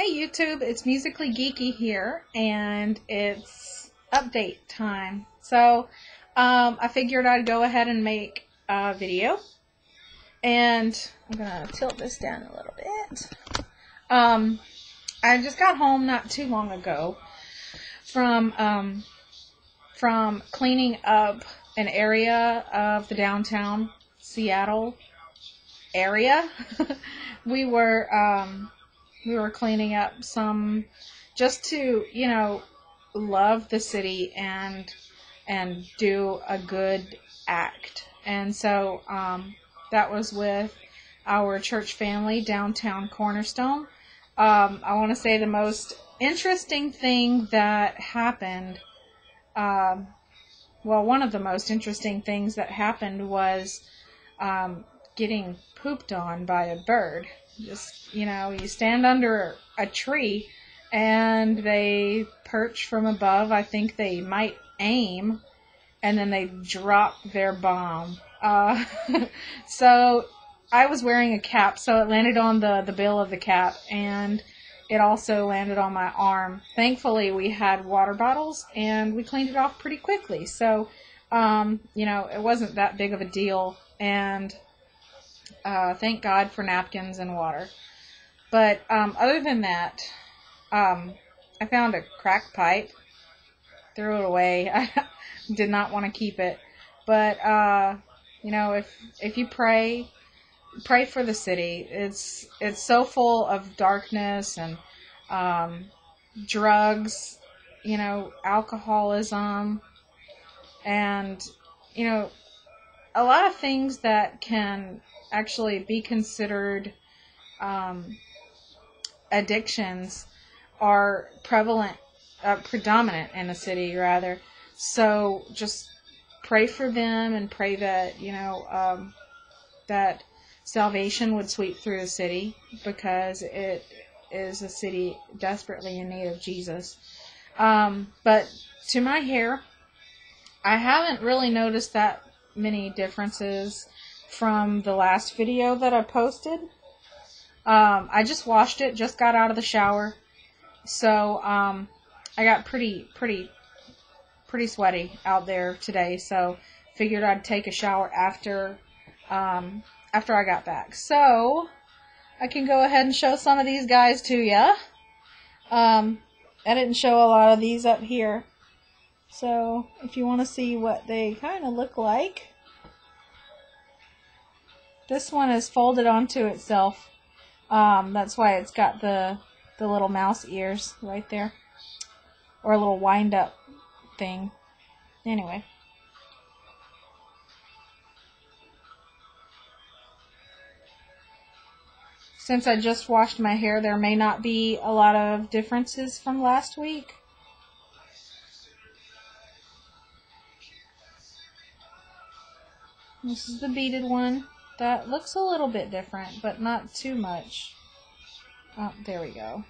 Hey YouTube, it's Musically Geeky here, and it's update time. So, I figured I'd go ahead and make a video, and I'm gonna tilt this down a little bit. I just got home not too long ago from cleaning up an area of the downtown Seattle area. we were cleaning up some just to, love the city and do a good act. And so that was with our church family, downtown Cornerstone. I want to say the most interesting thing that happened, one of the most interesting things that happened was getting pooped on by a bird. Just, you stand under a tree and they perch from above. I think they might aim, and then they drop their bomb. So I was wearing a cap, so it landed on the bill of the cap, and it also landed on my arm. Thankfully, we had water bottles, and we cleaned it off pretty quickly. So, it wasn't that big of a deal, and thank God for napkins and water. But other than that, I found a crack pipe, threw it away. I did not want to keep it. But, if you pray for the city. It's so full of darkness and drugs, alcoholism, and, a lot of things that can actually be considered addictions are predominant in the city, rather. So just pray for them and pray that, that salvation would sweep through the city, because it is a city desperately in need of Jesus. But to my hair, I haven't really noticed that many differences from the last video that I posted. I just washed it, just got out of the shower, so I got pretty sweaty out there today, so figured I'd take a shower after I got back. So I can go ahead and show some of these guys to ya. I didn't show a lot of these up here, so if you want to see what they kind of look like, this one is folded onto itself. That's why it's got the little mouse ears right there, or a little wind up thing. Anyway. Since I just washed my hair, there may not be a lot of differences from last week. This is the beaded one. That looks a little bit different, but not too much. Oh, there we go.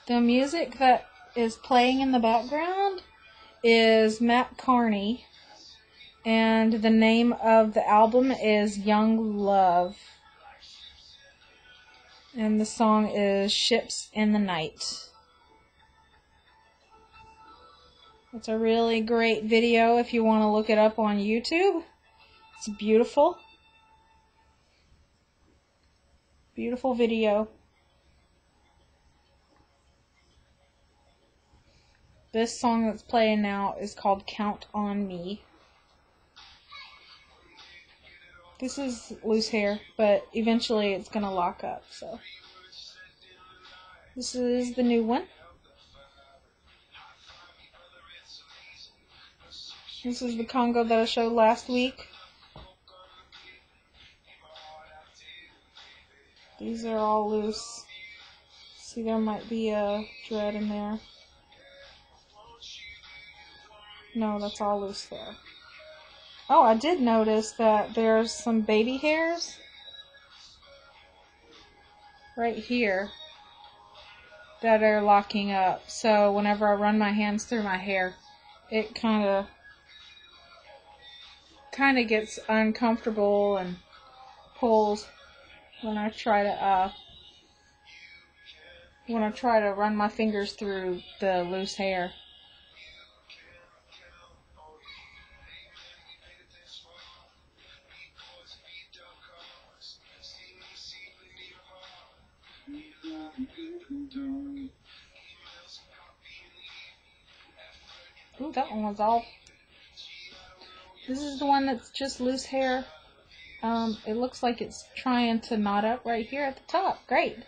The music that is playing in the background is Matt Carney, and the name of the album is Young Love, and the song is Ships in the Night. It's a really great video if you want to look it up on YouTube. It's beautiful. Beautiful video. This song that's playing now is called Count on Me. This is loose hair, but eventually it's going to lock up. So this is the new one. This is the Congo that I showed last week. These are all loose. See, there might be a thread in there. No, that's all loose there. Oh, I did notice that there's some baby hairs right here that are locking up. So whenever I run my hands through my hair, it kind of kind of gets uncomfortable and pulls when I try to run my fingers through the loose hair. Ooh, that one was all. This is the one that's just loose hair. It looks like it's trying to knot up right here at the top. Great.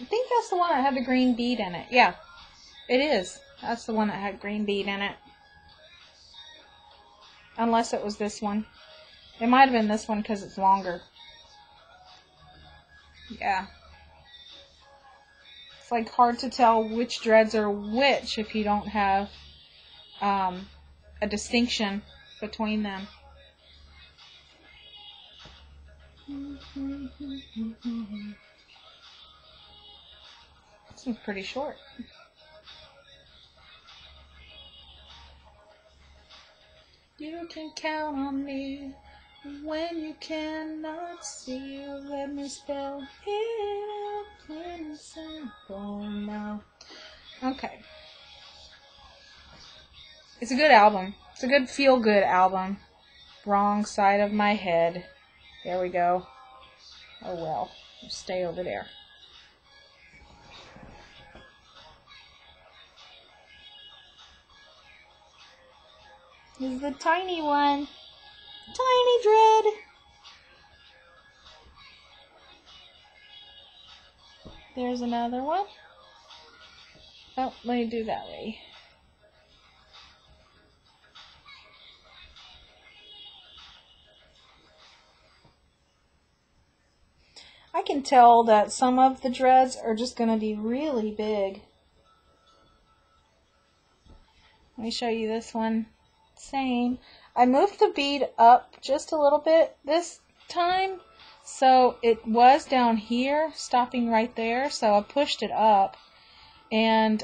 I think that's the one that had the green bead in it. Yeah, it is. That's the one that had green bead in it. Unless it was this one. It might have been this one because it's longer. Yeah. It's like hard to tell which dreads are which if you don't have a distinction between them. This one's pretty short. You can count on me when you cannot see. Let me spell it out plain and simple now. Okay. It's a good album. It's a good feel-good album. Wrong side of my head. There we go. Oh well. I'll stay over there. This is the tiny one. Tiny dread. There's another one. Oh, let me do that way. I can tell that some of the dreads are just going to be really big. Let me show you this one. Same. I moved the bead up just a little bit this time, so it was down here, stopping right there, so I pushed it up, and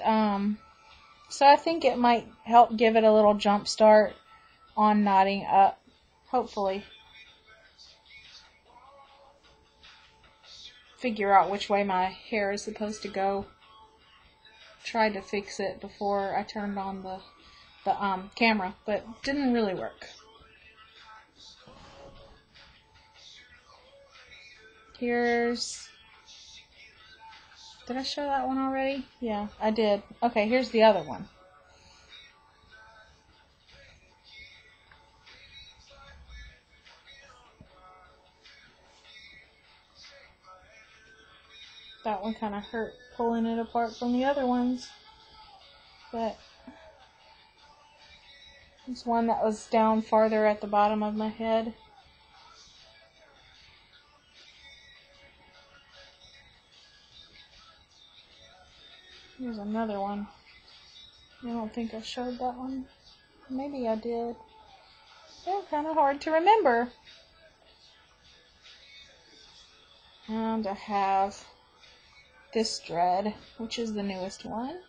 so I think it might help give it a little jump start on knotting up, hopefully. Figure out which way my hair is supposed to go. Tried to fix it before I turned on the camera, but didn't really work. Here's... Did I show that one already? Yeah, I did. Okay, here's the other one. That one kind of hurt pulling it apart from the other ones. But it's one that was down farther at the bottom of my head. Here's another one. I don't think I showed that one. Maybe I did. They're kind of hard to remember. And I have this dread, which is the newest one.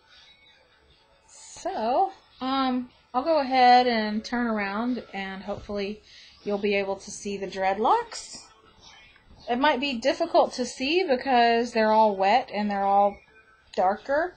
So, I'll go ahead and turn around and hopefully you'll be able to see the dreadlocks. It might be difficult to see because they're all wet and they're all darker.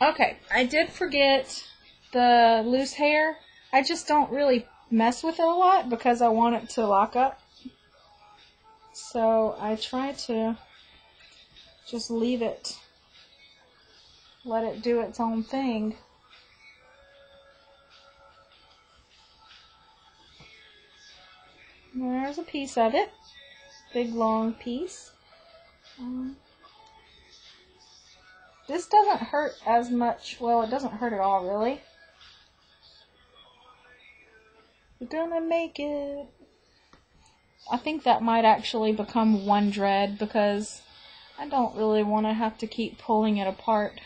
Okay, I did forget the loose hair. I just don't really mess with it a lot because I want it to lock up. So I try to just leave it, let it do its own thing. There's a piece of it, big long piece. This doesn't hurt as much. Well, it doesn't hurt at all, really. We're gonna make it. I think that might actually become one dread because I don't really want to have to keep pulling it apart.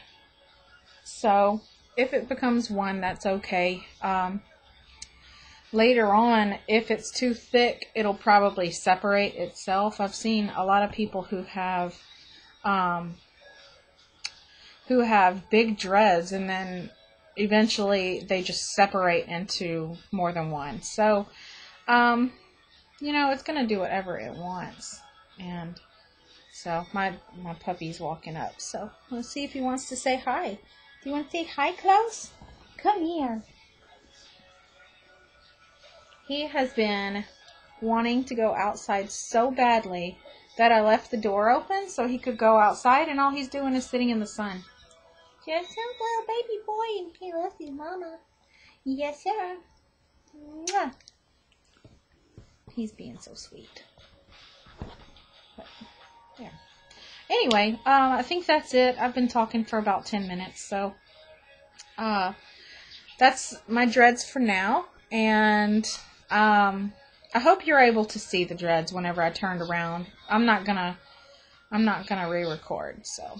So, if it becomes one, that's okay. Later on, if it's too thick, it'll probably separate itself. I've seen a lot of people who have big dreads, and then eventually they just separate into more than one. So, you know, it's going to do whatever it wants. And so my puppy's walking up. So let's see if he wants to say hi. Do you want to say hi, Klaus? Come here. He has been wanting to go outside so badly that I left the door open so he could go outside, and all he's doing is sitting in the sun. Just a little baby boy, and he loves his mama. Yes, sir. Mwah. He's being so sweet. But, yeah. Anyway, I think that's it. I've been talking for about 10 minutes, so that's my dreads for now. And I hope you're able to see the dreads whenever I turned around. I'm not gonna re-record, so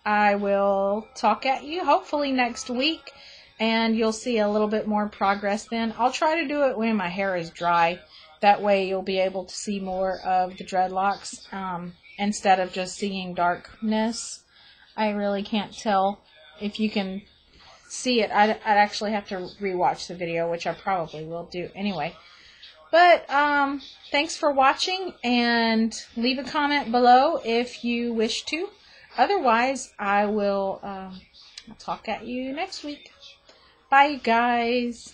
I will talk at you hopefully next week, and you'll see a little bit more progress then. I'll try to do it when my hair is dry. That way you'll be able to see more of the dreadlocks instead of just seeing darkness. I really can't tell if you can see it. I'd actually have to rewatch the video, which I probably will do anyway. But thanks for watching, and leave a comment below if you wish to. Otherwise, I will I'll talk at you next week. Bye, guys.